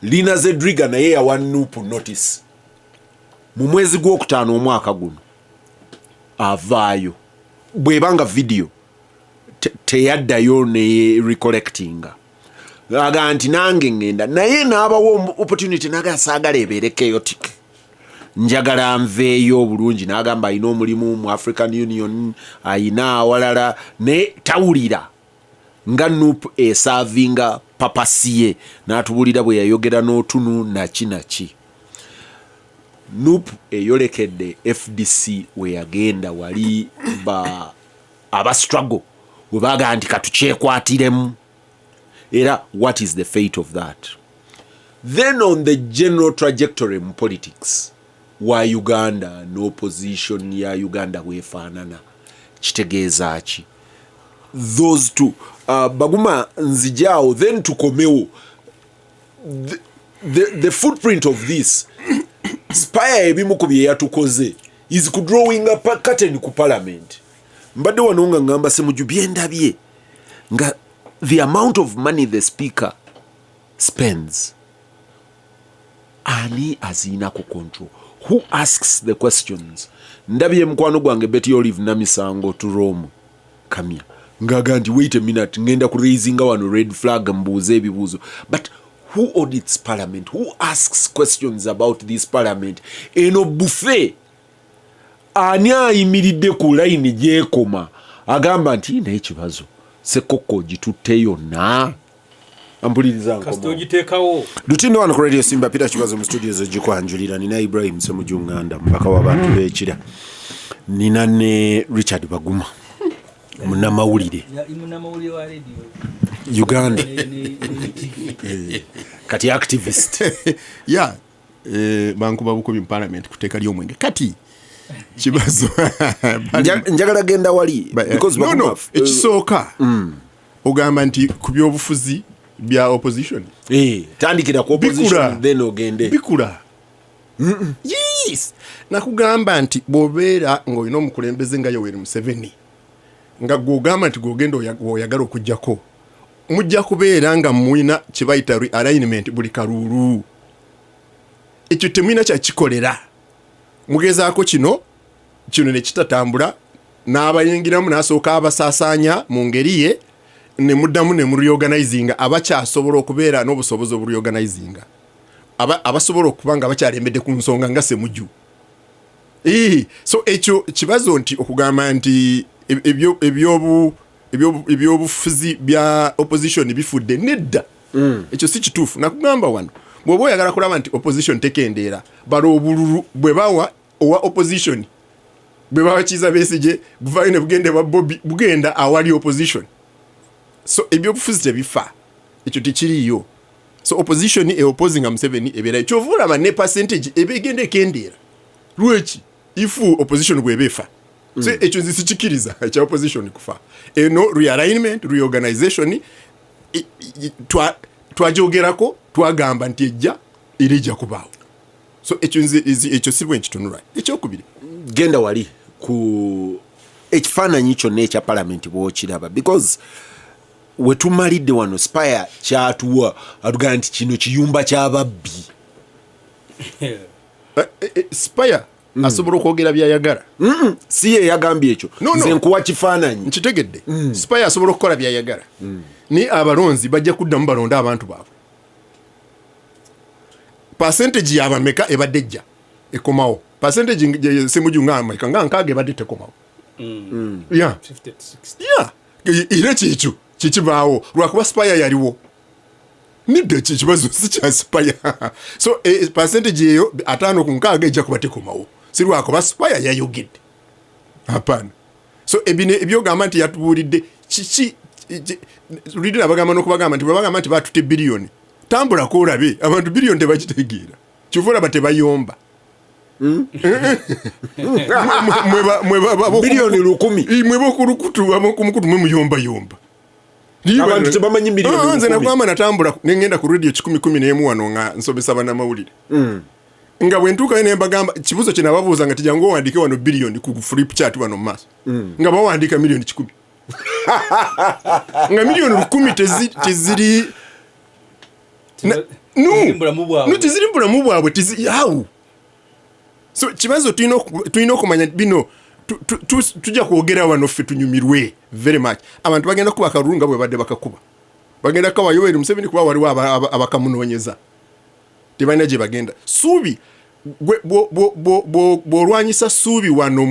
Lina Zedriga naye yawa NUP notice mu mwezi gw'okutaano omwaka guno avaayo bwebanga video teyaddayo ne recollectinga aga nti nange ngenda naye n'abawo opportunity naga saagala ebeere chaotic njagala nveeyo obulungi n'agamba ayina omulimu mu African Union ayina awalala ne tawulira nga NUP esavinga papasiye n'atubulira bwe yayogera n'otunu naki NUP eyolekedde FDC we yagenda wali aba struggle we baga nti katukyekwatiremu era what is the fate of that. Then on the general trajectory in politics wa Uganda no opposition ya Uganda wefaanana kitegeeza ki those two Baguma nzijao then tukomewo the footprint of this spire ebimu ku bye yatukoze is kudrawing a curtain ku parliament. Mbadde wano nga ngamba Ssemujju byendabye nga the amount of money the speaker spends ani azina ku control. Who asks the questions? Ndabye mkwano gwange Betty Olive Namisango to Rome kamya ngaga nti wait a minute ngenda ku raising wano red flag mbuuze ebibuuzo. But who audits parliament? Who asks questions about this parliament? Eno buffet ani ayimiridde ku line gyekoma agamba nti naye Kibazo sekoko gitutteyo na ampuliriza kasitogiteekawo Olutindo wano ku radio Simba Peter Kibazo mu studios egikwanjulira nina Ibrahim Ssemujju Nganda mbaka w'abantu b'ekira nina ne Richard Baguma munamawulire wa radio Uganda kati activist bankuba bukubi mu parliament kuteeka ly'omwenge kati Kibazo njagala genda wali because no ekisooka ogamba nti ku byobufuzi bya opposition tandikira ku opposition then ogende bikula yes nakugamba nti bobeera ng'olina omukulembeze nga Yoweri Museveni nga gwogamba nti gwogenda oyagala okujjako mujja kubeera nga mwina kye bayita alignment buli kaluulu ekyo temwina kyakikolera mugezaako kino ne kitatambula n'abayingiramu n'asooka abasaasaanya mu ngeri ye ne muddamu ne mu reorganizinga abakyasobola okubeera n'obusobozi obureorganizinga abasobola okuba nga bakyalembedde ku nsonga nga Ssemujju. So ekyo Kibazo nti okugamba nti ebyobufuzi bya opposition bifudde nedda ekyo si kituufu. Nakugamba wano bw'oba oyagala kulaba nti opposition tekendeera balo obululu bwe bawa owa opposition bwe bawa Kizza Besigye buvaayo ne bugende bwa Bobby bugenda awali opposition. So ebyobufuzi tebifa ekyo tekiriyo. So opposition opposing Museveni ebeera kyovula ba ne percentage ebegende kendeera lweki ifu opposition bwebefa so ekyo nzisichikiriza ekya opposition kufa eno realignment reorganization twajogerako twagamba nti ejja irija kubaawo so ekyo sibwe nkitunula ekyokubiri genda wali ku ekifaananyi kyonna ekya parliament bwokiraba because wetumalidde wano spire kyatuwa atugamba nti kino kiyumba ky'ababbi spire asobola okwogera byayagala si ye yagambye ekyo nze nkuwa kifaananyi nkitegedde spire asobola okukola byayagala ni abalonzi bajja kuddamu balonda abantu baabwe percentage yabameka ebadde ejja ekomawo percentage Ssemujju nga nkaaga ebadde tekomawo yeah era kyekyo kikibaawo lwakuba spire yaliwo nidde kibazo si kya spire so percentage eyo 5 ku 6 ejja kuba tekomawo si lwakuba spire yayogedde hapana so ebyogamba nti yatubuulidde kiki lulidde abagamba n'okubagamba nti babagamba nti batute biliyoni tambula ko olabe abantu biliyoni tebakitegeera kivula batebayomba biliyoni 10 mweba okulukutu kumukutu mwe muyomba abantu tebamanyi miliyoni nze nakwama natambula nengenda ku radio 10 wano nga nsomesa bannamawulire nga bwe ntuukayo ne mbagamba kibuzo kye nababuuza nga tijangu owandiike wano biliyoni ku flip chart wano mu maaso nga bawandiika miliyoni 10 nga miliyoni 10 teziri tiziri mbulamu bwabwe how so kibazo tulina okumanya bino tujja kwogera wano ffe tunyumirwe very much abantu bagenda kuba akalulu bwe badde bakakuba bagenda kawa Yoweri Museveni kuba waliwo abakamunoonyeza tebalina gye bagenda suubi bw'olwanyisa suubi wano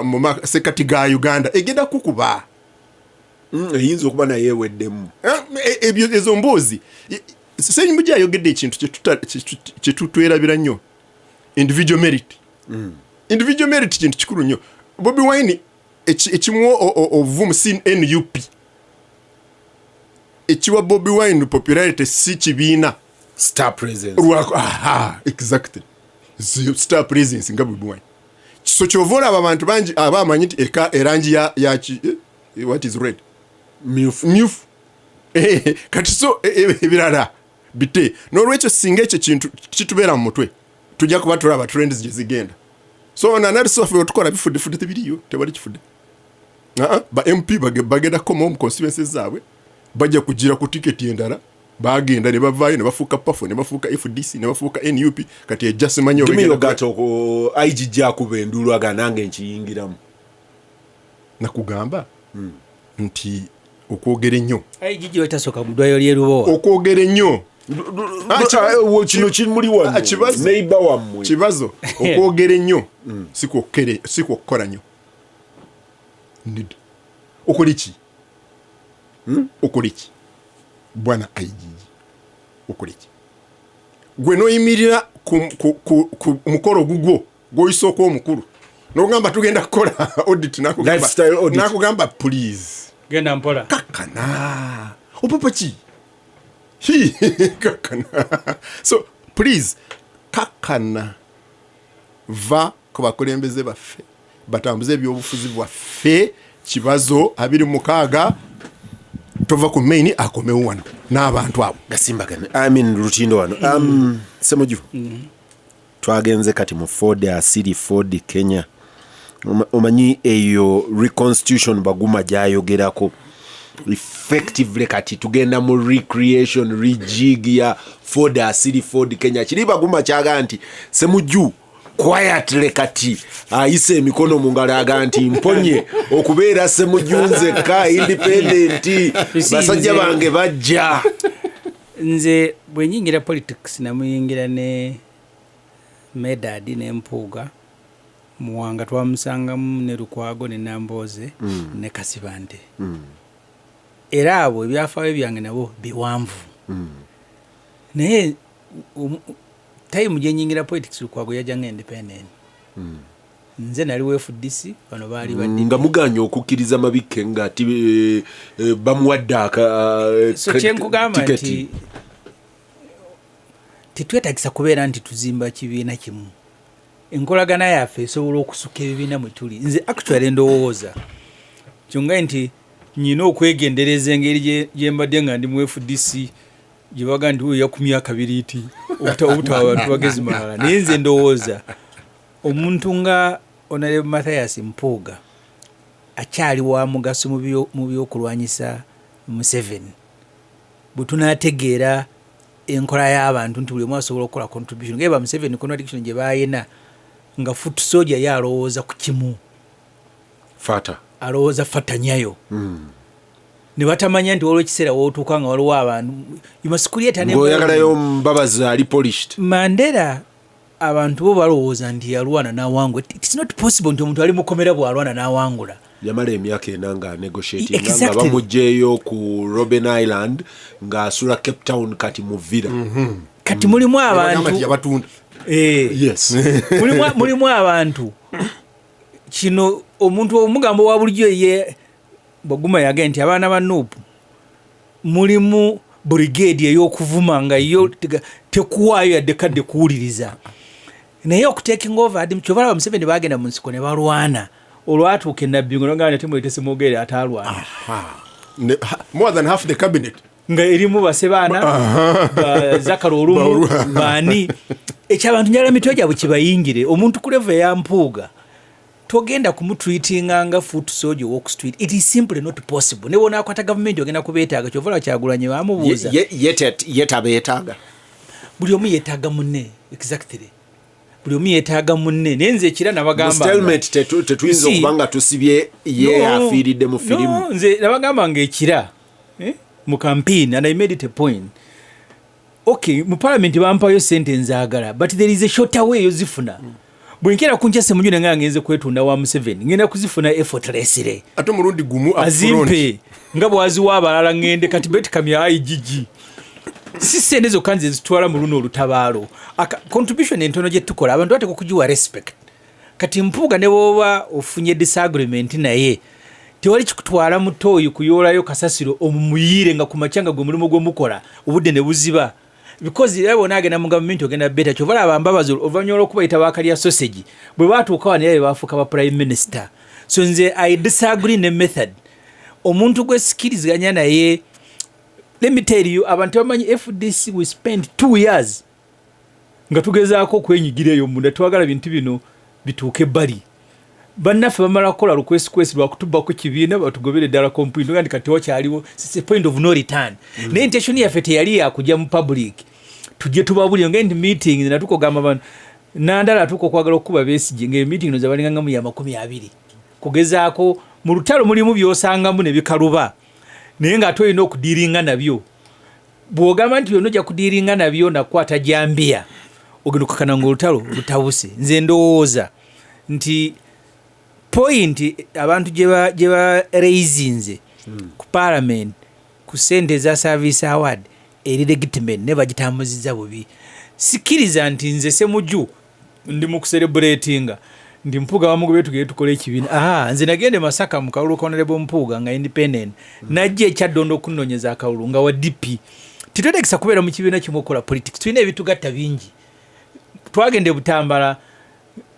mu masekati ga Uganda egenda kukuba eyinza okuba naye eweddemu ezo mboozi Ssemujju ayogedde ekintu kye tutwerabira nnyo individual merit kintu kikulu nnyo Bobi Wine ekimu ovumu si NUP ekiwa Bobi Wine popularity si kibiina star presence exactly star presence nga Bobi Wine so kyovola abantu bangi abamanyi nti erangi ya what is red mute kati so ebirala bite n'olwekyo singa ekyo kintu kitubeera mu mutwe tujja kuba tulaba trends gye zigenda so nanaliso ffe otukola bifudde tebiriyo tebali kifudde ba MP bagenda komo mu constituencies zaabwe bajja kugira ku ticket endala bagenda ne bavaayo ne bafuuka PAFO ne bafuuka FDC ne bafuuka NUP kati ejja simanyi ogenda gato ko IG akuba endulu aganange nkiyingiramu nakugamba nti okwogera ennyo IG wetasoka mudwayo lyerubo okwogera ennyo kino kimuli wano neighbor wammwe kibazo okwogera ennyo sikukola nnyo okoliki bwana IG okoliki gwe noyimirira ku mukolo gugwo gwoyisooka omukulu nogamba tugenda kukola audit nakugamba please genda mpola kakana opapaki kakana so please kakana va ku bakulembeze baffe batambuze ebyobufuzi bwaffe kibazo 26 tova ku main akomewo wano n'abantu abo gasimbagana Lutindo wano Ssemujju twagenze kati mu Ford Kenya omanyi eyo reconstitution Baguma gyayogerako effectively kati tugenda mu recreation rejig ya Ford Kenya kiri Baguma kyaga nti Ssemujju quietly kati ayise emikono mu ngalo aga nti mponye okubeera Ssemujju nzekka independent basajja bange bajja nze bwe nyingira politics namuyingira ne Medadi ne Mpuuga Muwanga twamusangamu ne Lukwago ne Namboze ne Kasibande era abo ebyafaayo byange nabo biwanvu naye time gye nyingira politics Lukwago yajanga independent nze nali FDC bano baali badde nga muganya okukkiriza mabike nga ati bamuwadde so kyenkugamba nti titwetagisa kubeera nti tuzimba kibiina kimu enkolagana yaffe esobola okusuka ebibiina mwe tuli. Nze actually ndowooza kyonga nti nyina okwegendereza engeri gye mbadde nga ndi mu FDC gye baga nti oyo yakumya akabiriiti obutawa abantu bagezi malala. Naye nze ndowooza omuntu nga Honorable Mathias Mpuuga akyali wa mugaso mu by'okulwanyisa Museveni. Bwe tunaategeera enkola y'abantu nti buli omu asobola okukola contribution ngeba Museveni contradiction gye baayina nga foot soldier yalowooza ku kimu fata alowooza fata nyayo ne batamanya nti olwo kiseera wootuuka nga waliwo abantu you must create an ngoyagalayo mbabazi ali polished. Mandela abantu bo balowooza nti yalwana n'awangula. It's not possible nti omuntu ali mukomera bw'alwana n'awangula. Yamala emyaka ena nga negotiating nga bamugjeyo ku Robben Island nga asula Cape Town kati mu Villa. Kati mulimu abantu yabatunda. Yes. mulimu abantu kino omuntu omugambo wa bulijjo ye Baguma yagenda nti abaana ba NUP mulimu brigade ey'okuvuma nga yo tekuwaayo yadde kadde kuwuliriza. Naye okutaking over adi mchovala wa Museveni bagenda mu nsiko ne balwana olwatuuka enabbingo nga nate mwete Semogere atalwana. More than half the cabinet nga erimu basebaana Zakaro Olumu bani ekyabantu nyala mitwe gyabwe kibayingire. Omuntu ku level ya Mpuuga togenda kumutreatinga nga foot soldier walk street. It is simply not possible. Ne wona akwata government ogenda kubeetaaga kyovala kyagulanye bamubuuza yet abeetaaga buli omu yeetaaga munne. Exactly buli omu yeetaaga munne. Nenze ekira nabagamba stalemate tetuyinza okubanga tusibye ye afiiridde mu firimu. Nze nabagamba nga ekira mu campaign and I made it a point. Okay, mu parliament bampayo sente nzaagala but there is a shorter way yozifuna. Bwenkera kunja Ssemujju nga ngenze kwetunda wa Museveni ngenda kuzifuna effortlessly ate mulundi gumu azimpe nga bwaziwa abalala ngende kati beti kamya IGG sisende zo kanze zitwala mu luno olutabaalo contribution entono gye tukola abantu bateko kujiwa respect. Kati Mpuuga ne boba ofunye disagreement naye tewali kikutwala mutoyi kuyoolayo kasasiro omumuyire nga kumachanga gwe mulimo gwe mukola obudde ne buziba because yabo nagenda mu government ogenda beta chovala abambabazo ovanyola okubayita bakalya sausage bwe batuuka wa naye bafuka ba prime minister. So nze I disagree ne method omuntu gwe skiriziganya naye. Let me tell you abantu bamanyi FDC we spend 2 years nga tugezaako kwenyigireyo munda twagala bintu bino bituuke bali bannaffe bamala kukola request lwa kutuba ku kibiina batugobere ddala complaint nga kati wakyaliwo it's a point of no return. Ne intention yaffe teyali yakujja mu public tujje tubabulire ngende meeting na tukogamba abantu nandala tuko kwagala okuba Besigye nge meeting no zabalinga ngamu ya 20 kugezaako mu lutalo mulimu byosangamu ne bikaluba naye nga toyina okudiringa nabyo. Bwogamba nti yonojja kudiringa nabyo nakwata jambia ogenda okukana ng'olutalo lutabuse. Nze ndowooza nti point abantu gye ba raisinze ku parliament ku sente za service award eri legitimate ne bagitambuziza bubi. Sikiriza nti nze Ssemujju ndi mu kucelebratinga ndi Mpuuga bamugobe tugeye tukole ekibiina. Nze nagende Masaka mu kalulu ka Honorable Mpuuga nga independent najje ekyaddondo okunnonyeza akalulu nga wa DP. Titwedekisa kubeera mu kibiina kimu okola politics. Tulina ebitugatta bingi. Twagende Butambala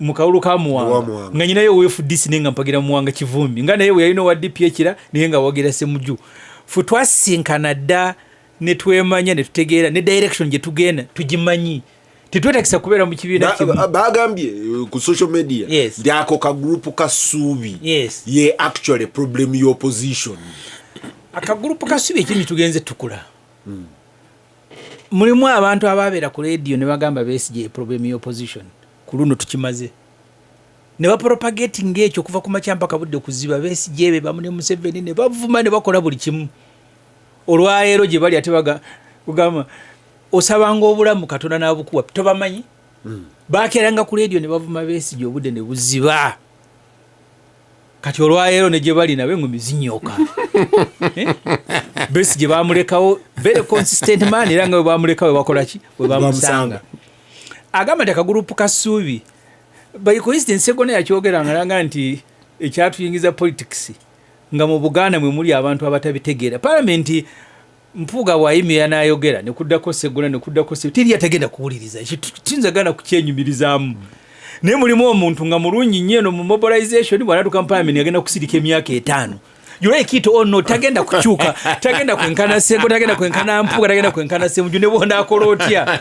mu kalulu ka Muwanga nga nyinayo we FDC nenga mpagira Muwanga Kivumbi nga naye we yalina wa DP ekira naye nga wagira Ssemujju. Fu twasinkana dda ne twemanya ne tutegeera ne direction gye tugenda tugimanyi. Titwetakisa kubeera mu kibiina kimu. Bagambye ku social media lyako ka group ka Suubi ye actually problem your opposition. Aka group ka Suubi ekintu tugenze tukula. Mulimu abantu ababeera ku radio ne bagamba Besigye problem your opposition. Kuluno tukimaze. Ne ba propagating ekyo kuva ku makyamba kabudde kuziba Besigye be bamune Museveni ne bavuma ne bakola buli kimu. Olwaero gye bali atebaga kugamba osabanga obulamu Katonda n'abukuwa tobamanyi. Bakeranga ku radio ne bavuma Besigye obudde ne buziba. Kati olwaero ne gye bali nabe ngumi zinyoka. Besigye bamulekawo very consistent man era nga bamulekawo bakola ki we bamusanga. Agamba taka group ka Suubi by coincidence segone yakyogera ngalanga nti ekyatuyingiza politics nga mu Buganda mwe muli abantu abatabitegeera. Parliament Mpuuga bwayimya n'ayogera ne kuddako Segona ne kuddako tiri yategenda kuwuliriza tinzagana kukyenyumirizaamu naye mulimu omuntu nga mulungi nnyo eno mu mobilization bw'anatuuka mu Parliament agenda kusirika emyaka 5. You like it or not, tagenda kukyuka, tagenda kwenkana Ssengo, tagenda kwenkana Mpuuga, tagenda kwenkana Ssemujju, ne bw'onaakola otya.